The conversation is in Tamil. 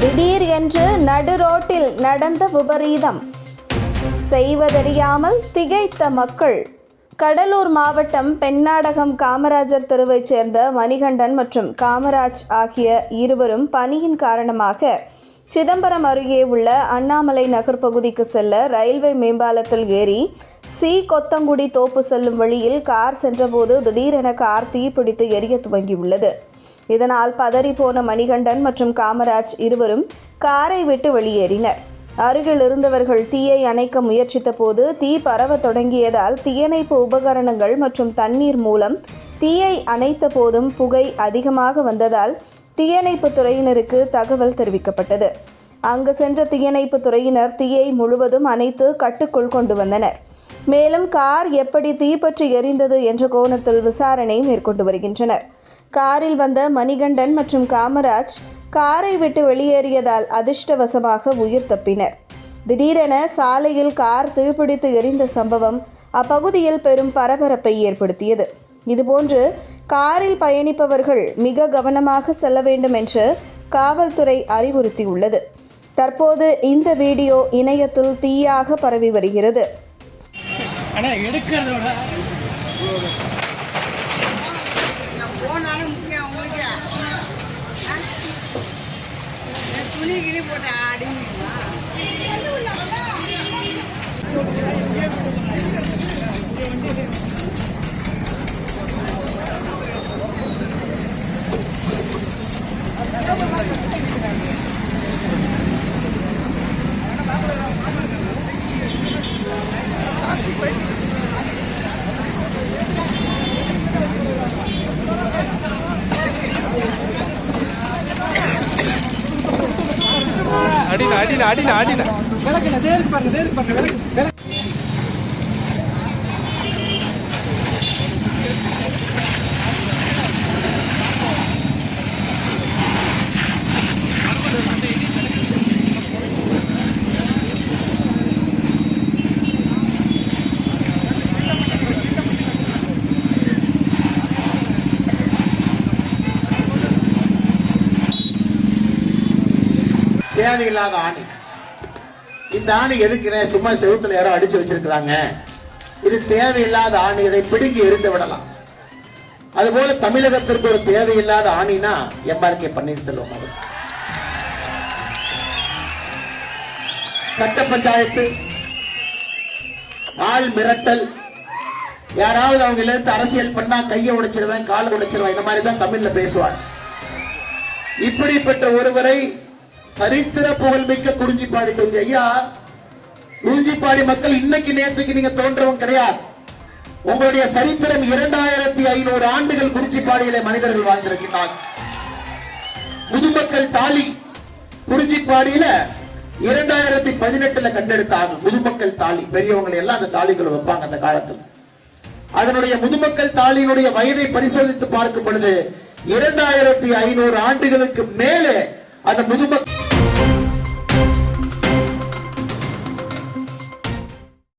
திடீர் என்று நடுரோட்டில் நடந்த விபரீதம், செய்வதறியாமல் திகைத்த மக்கள். கடலூர் மாவட்டம் பெண்ணாடகம் காமராஜர் தெருவைச் சேர்ந்த மணிகண்டன் மற்றும் காமராஜ் ஆகிய இருவரும் பணியின் காரணமாக சிதம்பரம் அருகே உள்ள அண்ணாமலை நகர் பகுதிக்கு செல்ல ரயில்வே மேம்பாலத்தில் ஏறி கொத்தங்குடி தோப்பு செல்லும் வழியில் கார் சென்றபோது திடீரென கார் தீப்பிடித்து எரிய துவங்கியுள்ளது. இதனால் பதறிப்போன மணிகண்டன் மற்றும் காமராஜ் இருவரும் காரை விட்டு வெளியேறினர். அருகில் இருந்தவர்கள் தீயை அணைக்க முயற்சித்த போது தீ பரவ தொடங்கியதால் தீயணைப்பு உபகரணங்கள் மற்றும் தண்ணீர் மூலம் தீயை அணைத்த போதும் புகை அதிகமாக வந்ததால் தீயணைப்பு துறையினருக்கு தகவல் தெரிவிக்கப்பட்டது. அங்கு சென்ற தீயணைப்பு துறையினர் தீயை முழுவதும் அணைத்து கட்டுக்குள் கொண்டு வந்தனர். மேலும் கார் எப்படி தீப்பற்றி எரிந்தது என்ற கோணத்தில் விசாரணை மேற்கொண்டு வருகின்றனர். காரில் வந்த மணிகண்டன் மற்றும் காமராஜ் காரை விட்டு வெளியேறியதால் அதிர்ஷ்டவசமாக உயிர் தப்பினர். திடீரென சாலையில் கார் தீப்பிடித்து எரிந்த சம்பவம் அப்பகுதியில் பெரும் பரபரப்பை ஏற்படுத்தியது. இதுபோன்று காரில் பயணிப்பவர்கள் மிக கவனமாக செல்ல வேண்டும் என்று காவல்துறை அறிவுறுத்தியுள்ளது. தற்போது இந்த வீடியோ இணையத்தில் தீயாக பரவி வருகிறது. அடினா தேவையில்லாத ஆணி. இந்த ஆணி எதுக்குன்னு சும்மா செவுத்துல யாரோ அடிச்சு வச்சிருக்கிறாங்க. இது தேவையில்லாத ஆணி, இதை பிடுங்கி எரிந்து விடலாம். அதுபோல தமிழகத்திற்கு ஒரு தேவையில்லாத ஆணினா எம்ஆர்கே பன்னீர்செல்வம் அவர். கட்ட பஞ்சாயத்து, ஆள் மிரட்டல், யாராவது அவங்க இருந்து அரசியல் பண்ணா கையை உடைச்சிருவேன் காலை உடைச்சிருவேன், இந்த மாதிரி தான் தமிழ்ல பேசுவார். இப்படிப்பட்ட ஒருவரை சரித்திர புகழ்மிக்க குறிஞ்சிப்பாடி தொகுதி ஐயா, குறிஞ்சிப்பாடி மக்கள் இன்னைக்கு நேரத்துக்கு நீங்க தோன்றவங்க கிடையாது. உங்களுடைய சரித்திரம் 2500 ஆண்டுகள் குறிஞ்சிப்பாடியிலே மனிதர்கள் வாழ்ந்திருக்கிறார். முதுமக்கள் தாலி குறிஞ்சிப்பாடியில 2018 கண்டெடுத்தாங்க. முதுமக்கள் தாலி, பெரியவங்களை எல்லாம் அந்த தாலிகளை வைப்பாங்க அந்த காலத்தில். அதனுடைய முதுமக்கள் தாலியினுடைய வயதை பரிசோதித்து பார்க்கும் பொழுது 2500 ஆண்டுகளுக்கு மேலே அந்த முதுமக்கள்